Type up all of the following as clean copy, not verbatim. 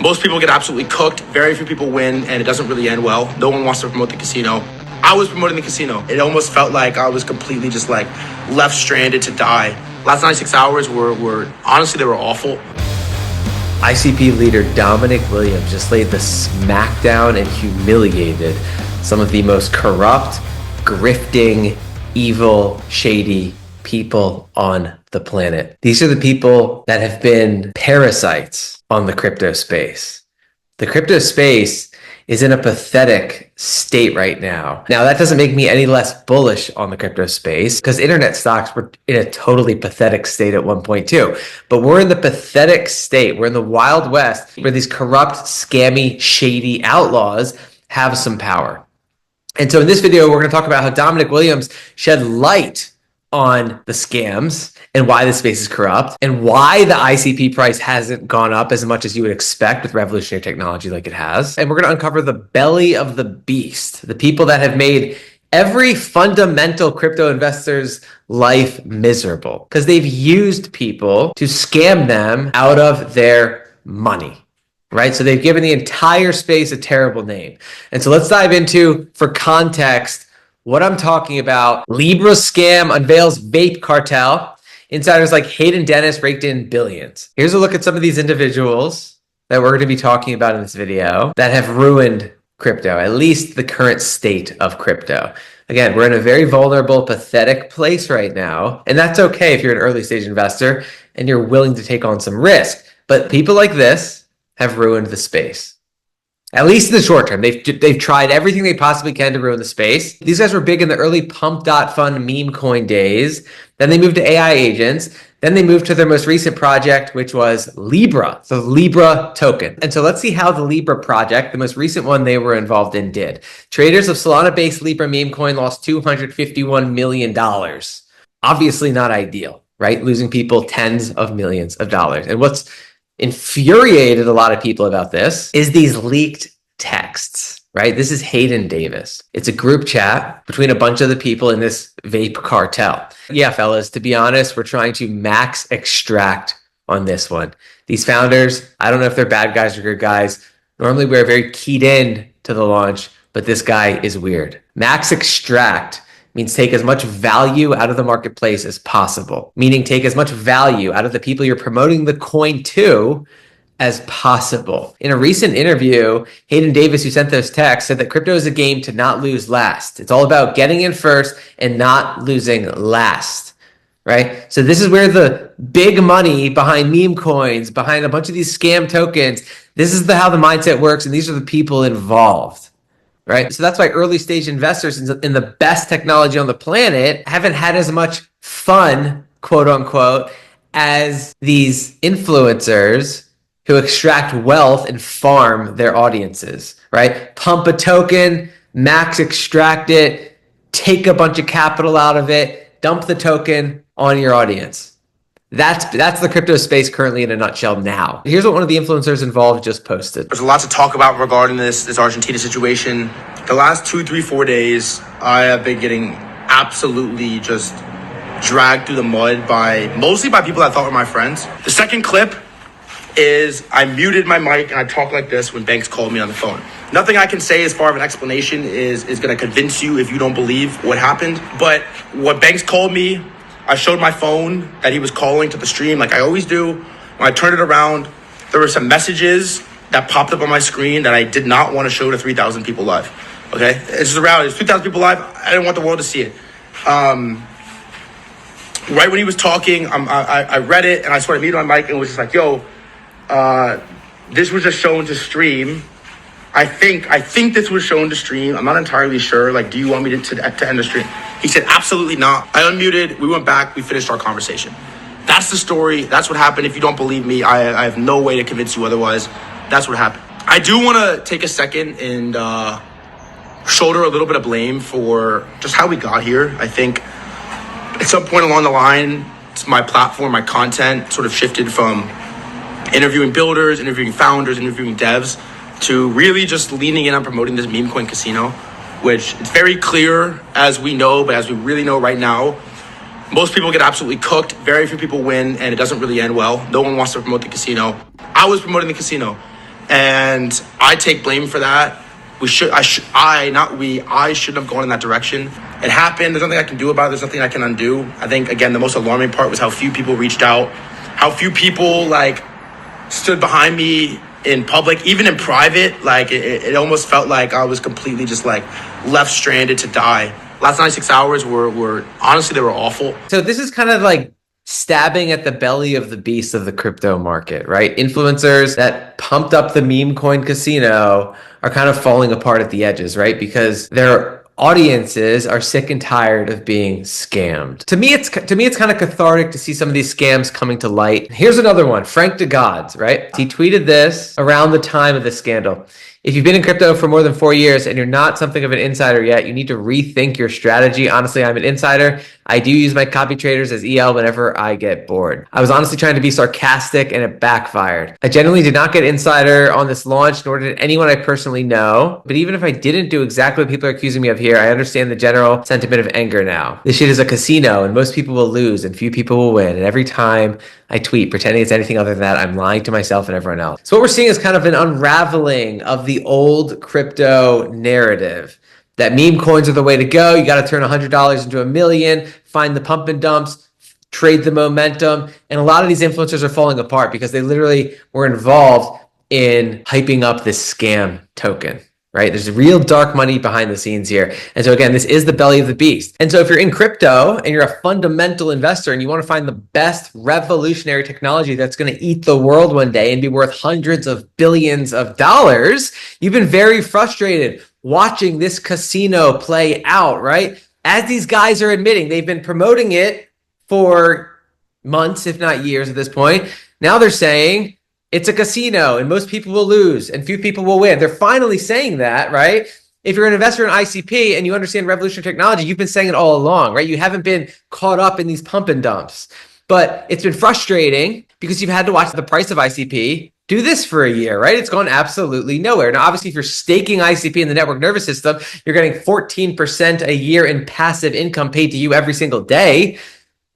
Most people get absolutely cooked. Very few people win, and it doesn't really end well. No one wants to promote the casino. I was promoting the casino. It almost felt like I was completely just like left stranded to die. Last 96 hours were honestly, they were awful. ICP leader Dominic Williams just laid the smackdown and humiliated some of the most corrupt, grifting, evil, shady people on the planet. These are the people that have been parasites on the crypto space. The crypto space is in a pathetic state right now. Now, that doesn't make me any less bullish on the crypto space because internet stocks were in a totally pathetic state at one point too. But we're in the pathetic state. We're in the Wild West where these corrupt, scammy, shady outlaws have some power. And so in this video, we're going to talk about how Dominic Williams shed light on the scams and why the space is corrupt and why the ICP price hasn't gone up as much as you would expect with revolutionary technology like it has. And we're going to uncover the belly of the beast, the people that have made every fundamental crypto investor's life miserable because they've used people to scam them out of their money. Right? So they've given the entire space a terrible name. And so let's dive into, for context, what I'm talking about. Libra scam unveils vape cartel. Insiders like Hayden Dennis raked in billions. Here's a look at some of these individuals that we're going to be talking about in this video that have ruined crypto, at least the current state of crypto. Again, we're in a very vulnerable, pathetic place right now. And that's okay if you're an early stage investor and you're willing to take on some risk. But people like this have ruined the space. At least in the short term. They've tried everything they possibly can to ruin the space. These guys were big in the early pump.fun meme coin days. Then they moved to AI agents. Then they moved to their most recent project, which was Libra, the Libra token. And so let's see how the Libra project, the most recent one they were involved in, did. Traders of Solana-based Libra meme coin lost $251 million. Obviously not ideal, right? Losing people tens of millions of dollars. And what's infuriated a lot of people about this is these leaked texts, right? This is Hayden Davis. It's a group chat between a bunch of the people in this vape cartel. Yeah, fellas, to be honest, we're trying to max extract on this one. These founders, I don't know if they're bad guys or good guys. Normally we're very keyed in to the launch, but this guy is weird. Max extract means take as much value out of the marketplace as possible, meaning take as much value out of the people you're promoting the coin to as possible. In a recent interview, Hayden Davis, who sent those texts, said that crypto is a game to not lose last. It's all about getting in first and not losing last, right? So this is where the big money behind meme coins, behind a bunch of these scam tokens, this is how the mindset works, and these are the people involved. Right. So that's why early stage investors in the best technology on the planet haven't had as much fun, quote unquote, as these influencers who extract wealth and farm their audiences. Right. Pump a token, max extract it, take a bunch of capital out of it, dump the token on your audience. That's the crypto space currently in a nutshell now. Here's what one of the influencers involved just posted. There's a lot to talk about regarding this Argentina situation. The last 2, 3, 4 days, I have been getting absolutely just dragged through the mud mostly by people I thought were my friends. The second clip is I muted my mic and I talk like this when Banks called me on the phone. Nothing I can say as far as an explanation is going to convince you if you don't believe what happened. But when Banks called me, I showed my phone that he was calling to the stream like I always do. When I turned it around, there were some messages that popped up on my screen that I did not want to show to 3,000 people live. Okay? It's just the reality. There's 3,000 people live. I didn't want the world to see it. Right when he was talking, I read it and I sort of muted my mic and was just like, yo, this was just shown to stream. I think this was shown to stream. I'm not entirely sure. Like, do you want me to end the stream? He said, absolutely not. I unmuted. We went back. We finished our conversation. That's the story. That's what happened. If you don't believe me, I have no way to convince you otherwise. That's what happened. I do want to take a second and shoulder a little bit of blame for just how we got here. I think at some point along the line, it's my platform, my content sort of shifted from interviewing builders, interviewing founders, interviewing devs, to really just leaning in on promoting this meme coin casino, which it's very clear as we know, but as we really know right now, most people get absolutely cooked. Very few people win, and it doesn't really end well. No one wants to promote the casino. I was promoting the casino. and I take blame for that. I shouldn't have gone in that direction. It happened. There's nothing I can do about it. There's nothing I can undo. I think, again, the most alarming part was how few people reached out, how few people like stood behind me in public, even in private. Like it almost felt like I was completely just like left stranded to die. Last 96 hours were honestly, they were awful. So this is kind of like stabbing at the belly of the beast of the crypto market, right? Influencers that pumped up the meme coin casino are kind of falling apart at the edges, right? Because their audiences are sick and tired of being scammed. To me, it's kind of cathartic to see some of these scams coming to light. Here's another one, Frank DeGods, right? He tweeted this around the time of the scandal. If you've been in crypto for more than 4 years and you're not something of an insider yet, you need to rethink your strategy. Honestly, I'm an insider. I do use my copy traders as EL whenever I get bored. I was honestly trying to be sarcastic and it backfired. I genuinely did not get insider on this launch, nor did anyone I personally know. But even if I didn't do exactly what people are accusing me of here, I understand the general sentiment of anger now. This shit is a casino and most people will lose and few people will win. And every time I tweet pretending it's anything other than that, I'm lying to myself and everyone else. So what we're seeing is kind of an unraveling of the old crypto narrative that meme coins are the way to go. You got to turn $100 into $1 million, find the pump and dumps, trade the momentum. And a lot of these influencers are falling apart because they literally were involved in hyping up this scam token. Right? There's real dark money behind the scenes here. And so again, this is the belly of the beast. And so if you're in crypto and you're a fundamental investor and you want to find the best revolutionary technology that's going to eat the world one day and be worth hundreds of billions of dollars, you've been very frustrated watching this casino play out, right? As these guys are admitting, they've been promoting it for months, if not years at this point. Now they're saying, it's a casino and most people will lose and few people will win. They're finally saying that, right? If you're an investor in ICP and you understand revolutionary technology, you've been saying it all along, right? You haven't been caught up in these pump and dumps. But it's been frustrating because you've had to watch the price of ICP do this for a year, right? It's gone absolutely nowhere. Now, obviously, if you're staking ICP in the network nervous system, you're getting 14% a year in passive income paid to you every single day.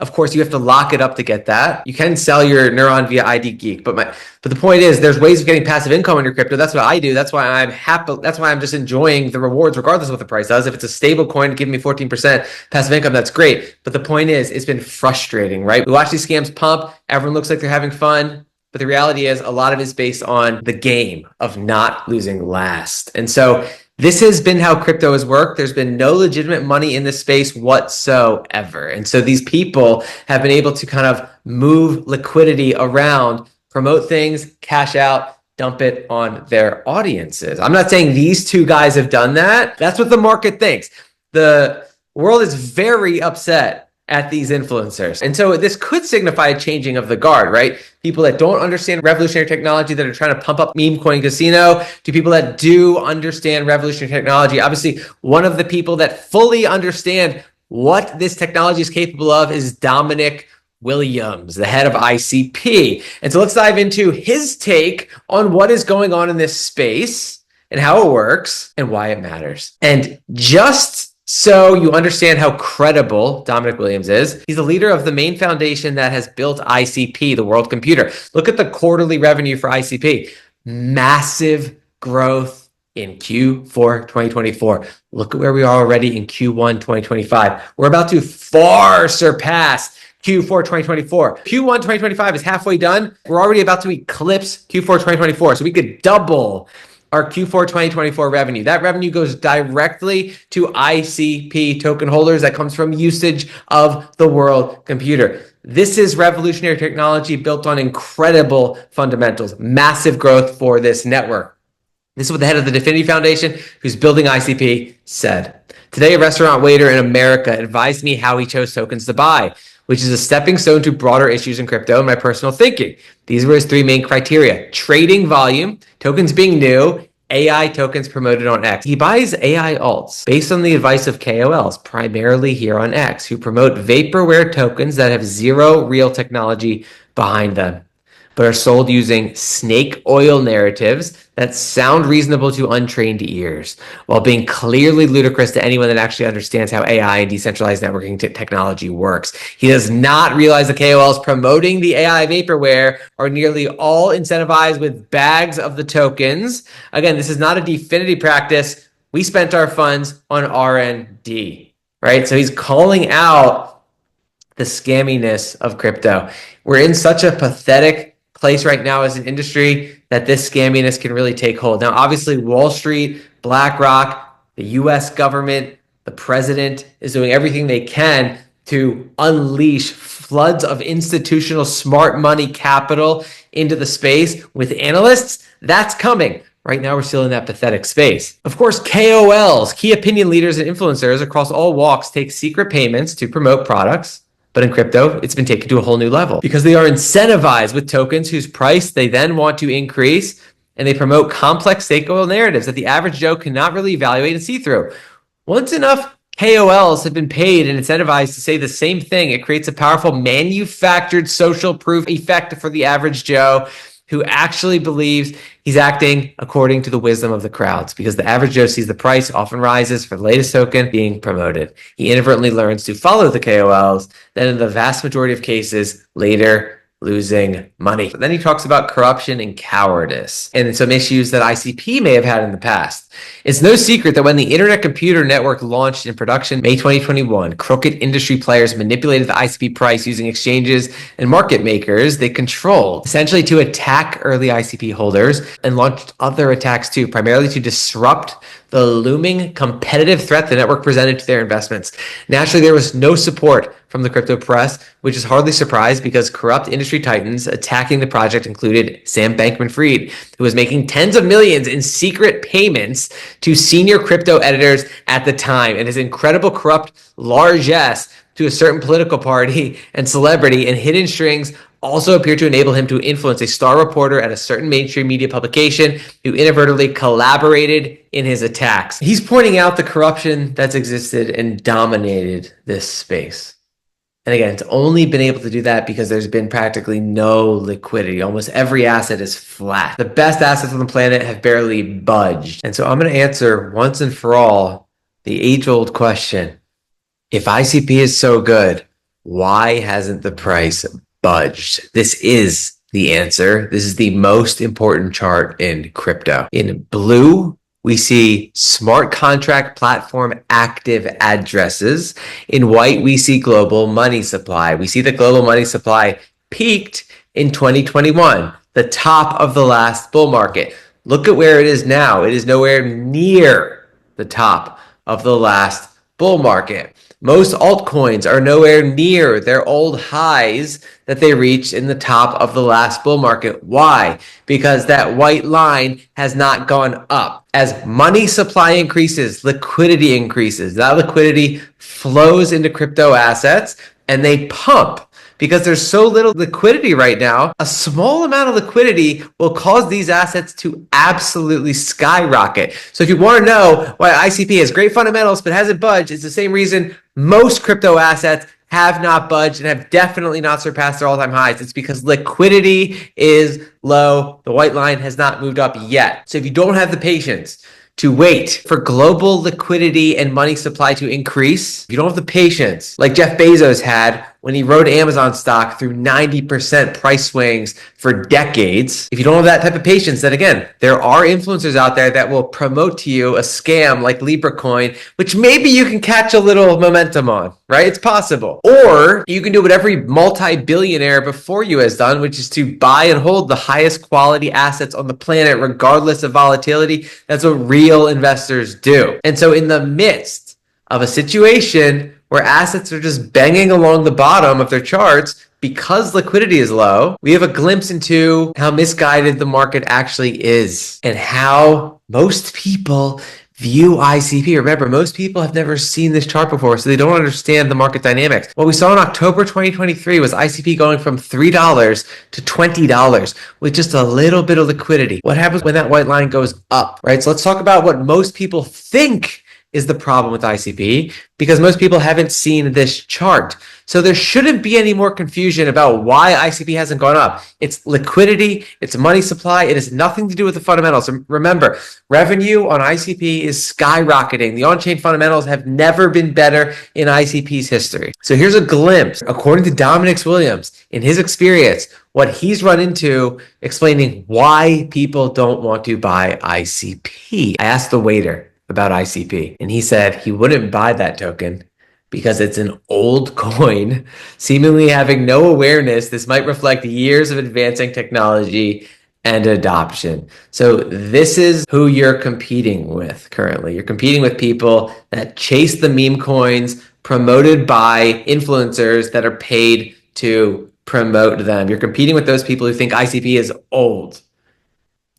Of course, you have to lock it up to get that. You can sell your Neuron via ID Geek, but the point is, there's ways of getting passive income on your crypto. That's what I do. That's why I'm happy. That's why I'm just enjoying the rewards, regardless of what the price does. If it's a stable coin giving me 14% passive income, that's great. But the point is, it's been frustrating, right? We watch these scams pump. Everyone looks like they're having fun. But the reality is, a lot of it is based on the game of not losing last. And so this has been how crypto has worked. There's been no legitimate money in this space whatsoever. And so these people have been able to kind of move liquidity around, promote things, cash out, dump it on their audiences. I'm not saying these two guys have done that. That's what the market thinks. The world is very upset at these influencers. And so this could signify a changing of the guard, right? People that don't understand revolutionary technology that are trying to pump up meme coin casino to people that do understand revolutionary technology. Obviously, one of the people that fully understand what this technology is capable of is Dominic Williams, the head of ICP. And so let's dive into his take on what is going on in this space and how it works and why it matters. And just so you understand how credible Dominic Williams is, he's the leader of the main foundation that has built ICP, the world computer. Look at the quarterly revenue for ICP. Massive growth in Q4 2024. Look at where we are already in Q1 2025. We're about to far surpass Q4 2024. Q1 2025 is halfway done. We're already about to eclipse Q4 2024. So we could double our Q4 2024 revenue. That revenue goes directly to ICP token holders. That comes from usage of the world computer. This is revolutionary technology built on incredible fundamentals, massive growth for this network. This is what the head of the DFINITY Foundation, who's building ICP, said. Today, a restaurant waiter in America advised me how he chose tokens to buy, which is a stepping stone to broader issues in crypto and my personal thinking. These were his three main criteria: trading volume, tokens being new, AI tokens promoted on X. He buys AI alts based on the advice of KOLs, primarily here on X, who promote vaporware tokens that have zero real technology behind them. but are sold using snake oil narratives that sound reasonable to untrained ears, while being clearly ludicrous to anyone that actually understands how AI and decentralized networking technology works. He does not realize the KOLs promoting the AI vaporware are nearly all incentivized with bags of the tokens. Again, this is not a DFINITY practice. We spent our funds on R&D, right? So he's calling out the scamminess of crypto. We're in such a pathetic place right now as an industry that this scamminess can really take hold. Now, obviously, Wall Street, BlackRock, the US government, the president is doing everything they can to unleash floods of institutional smart money capital into the space with analysts. That's coming. Right now, we're still in that pathetic space. Of course, KOLs, key opinion leaders and influencers across all walks take secret payments to promote products. But in crypto, it's been taken to a whole new level because they are incentivized with tokens whose price they then want to increase, and they promote complex snake oil narratives that the average Joe cannot really evaluate and see through. Once enough KOLs have been paid and incentivized to say the same thing, it creates a powerful manufactured social proof effect for the average Joe who actually believes he's acting according to the wisdom of the crowds, because the average Joe sees the price often rises for the latest token being promoted. He inadvertently learns to follow the KOLs, then in the vast majority of cases, later losing money. But then he talks about corruption and cowardice and some issues that ICP may have had in the past. It's no secret that when the Internet Computer Network launched in production May 2021, crooked industry players manipulated the ICP price using exchanges and market makers they controlled, essentially to attack early ICP holders, and launched other attacks too, primarily to disrupt the looming competitive threat the network presented to their investments. Naturally, there was no support from the crypto press, which is hardly surprised because corrupt industry titans attacking the project included Sam Bankman-Fried, who was making tens of millions in secret payments to senior crypto editors at the time, and his incredible corrupt largesse to a certain political party and celebrity and hidden strings also appeared to enable him to influence a star reporter at a certain mainstream media publication who inadvertently collaborated in his attacks. He's pointing out the corruption that's existed and dominated this space. And again, it's only been able to do that because there's been practically no liquidity. Almost every asset is flat. The best assets on the planet have barely budged. And so I'm going to answer once and for all the age-old question. If ICP is so good, why hasn't the price budged? This is the answer. This is the most important chart in crypto. In blue, we see smart contract platform active addresses. In white, we see global money supply. We see the global money supply peaked in 2021, the top of the last bull market. Look at where it is now. It is nowhere near the top of the last bull market. Most altcoins are nowhere near their old highs that they reached in the top of the last bull market. Why? Because that white line has not gone up. As money supply increases, liquidity increases. That liquidity flows into crypto assets and they pump. Because there's so little liquidity right now, a small amount of liquidity will cause these assets to absolutely skyrocket. So if you want to know why ICP has great fundamentals but hasn't budged, it's the same reason most crypto assets have not budged and have definitely not surpassed their all-time highs. It's because liquidity is low. The white line has not moved up yet. So if you don't have the patience to wait for global liquidity and money supply to increase, if you don't have the patience like Jeff Bezos had when he rode Amazon stock through 90% price swings for decades, if you don't have that type of patience, then again, there are influencers out there that will promote to you a scam like Libra coin, which maybe you can catch a little momentum on, right? It's possible. Or you can do what every multi-billionaire before you has done, which is to buy and hold the highest quality assets on the planet, regardless of volatility. That's what real investors do. And so in the midst of a situation where assets are just banging along the bottom of their charts because liquidity is low, we have a glimpse into how misguided the market actually is and how most people view ICP. Remember, most people have never seen this chart before, so they don't understand the market dynamics. What we saw in October 2023 was ICP going from $3 to $20 with just a little bit of liquidity. What happens when that white line goes up, right? So let's talk about what most people think is the problem with ICP, because most people haven't seen this chart. So there shouldn't be any more confusion about why ICP hasn't gone up. It's liquidity, it's money supply. It has nothing to do with the fundamentals. Remember, revenue on ICP is skyrocketing. The on-chain fundamentals have never been better in ICP's history. So here's a glimpse, according to Dominic Williams, in his experience, what he's run into explaining why people don't want to buy ICP. I asked the waiter about ICP, and he said he wouldn't buy that token because it's an old coin, seemingly having no awareness. This might reflect years of advancing technology and adoption. So this is who you're competing with currently. You're competing with people that chase the meme coins promoted by influencers that are paid to promote them. You're competing with those people who think ICP is old,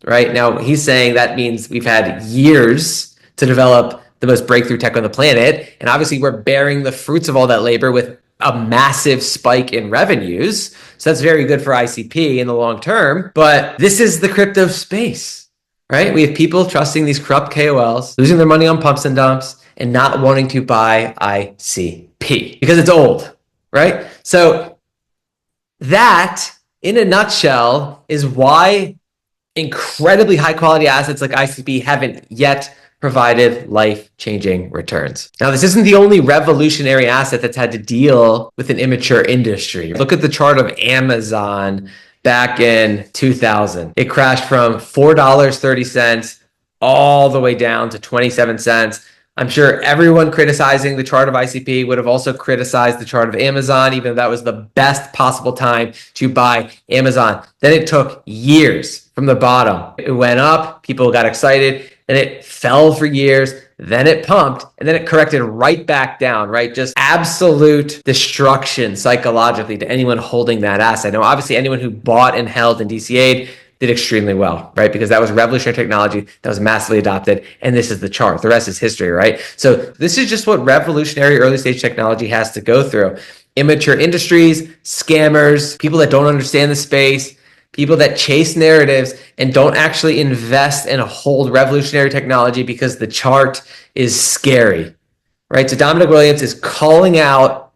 right? Now, he's saying that means we've had years to develop the most breakthrough tech on the planet. And obviously we're bearing the fruits of all that labor with a massive spike in revenues. So that's very good for ICP in the long term. But this is the crypto space, right? We have people trusting these corrupt KOLs, losing their money on pumps and dumps, and not wanting to buy ICP because it's old, right? So that, in a nutshell, is why incredibly high quality assets like ICP haven't yet provided life-changing returns. Now, this isn't the only revolutionary asset that's had to deal with an immature industry. Look at the chart of Amazon back in 2000. It crashed from $4.30 all the way down to 27 cents. I'm sure everyone criticizing the chart of ICP would have also criticized the chart of Amazon, even though that was the best possible time to buy Amazon. Then it took years from the bottom. It went up, people got excited, and it fell for years, then it pumped, and then it corrected right back down, right? Just absolute destruction psychologically to anyone holding that asset. Now, obviously, anyone who bought and held and DCA'd did extremely well, right? Because that was revolutionary technology that was massively adopted, and this is the chart. The rest is history, right? So this is just what revolutionary early stage technology has to go through. Immature industries, scammers, people that don't understand the space, people that chase narratives and don't actually invest and hold revolutionary technology because the chart is scary, right? So Dominic Williams is calling out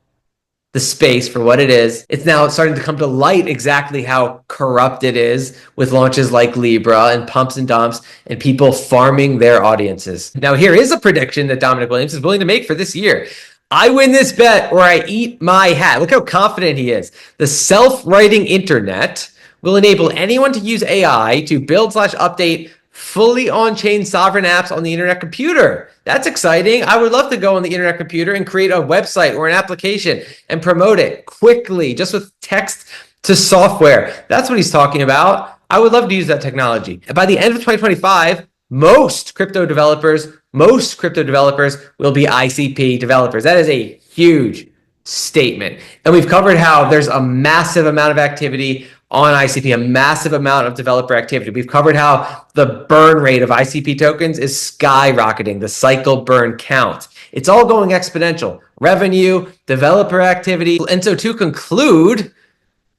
the space for what it is. It's now starting to come to light exactly how corrupt it is with launches like Libra and pumps and dumps and people farming their audiences. Now, here is a prediction that Dominic Williams is willing to make for this year. I win this bet or I eat my hat. Look how confident he is. The self-writing internet will enable anyone to use AI to build/update fully on-chain sovereign apps on the internet computer. That's exciting. I would love to go on the internet computer and create a website or an application and promote it quickly, just with text to software. That's what he's talking about. I would love to use that technology. And by the end of 2025, most crypto developers will be ICP developers. That is a huge statement. And we've covered how there's a massive amount of activity on ICP, a massive amount of developer activity. We've covered how the burn rate of ICP tokens is skyrocketing, the cycle burn count. It's all going exponential. Revenue, developer activity. And so to conclude,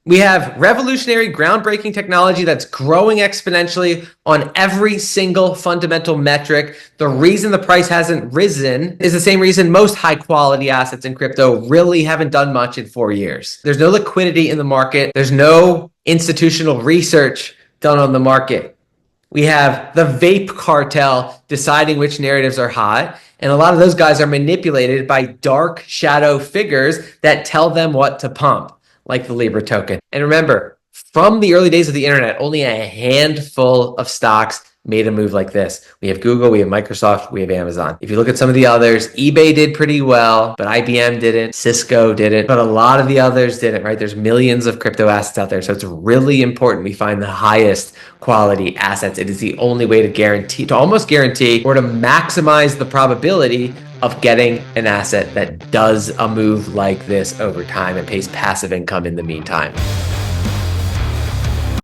we have revolutionary, groundbreaking technology that's growing exponentially on every single fundamental metric. The reason the price hasn't risen is the same reason most high-quality assets in crypto really haven't done much in 4 years. There's no liquidity in the market. There's no institutional research done on the market. We have the vape cartel deciding which narratives are hot, and a lot of those guys are manipulated by dark shadow figures that tell them what to pump, like the Libra token. And remember, from the early days of the internet, only a handful of stocks made a move like this. We have Google, we have Microsoft, we have Amazon. If you look at some of the others, eBay did pretty well, but IBM didn't, Cisco didn't, but a lot of the others didn't, right? There's millions of crypto assets out there. So it's really important we find the highest quality assets. It is the only way to almost guarantee, or to maximize the probability of getting an asset that does a move like this over time and pays passive income in the meantime.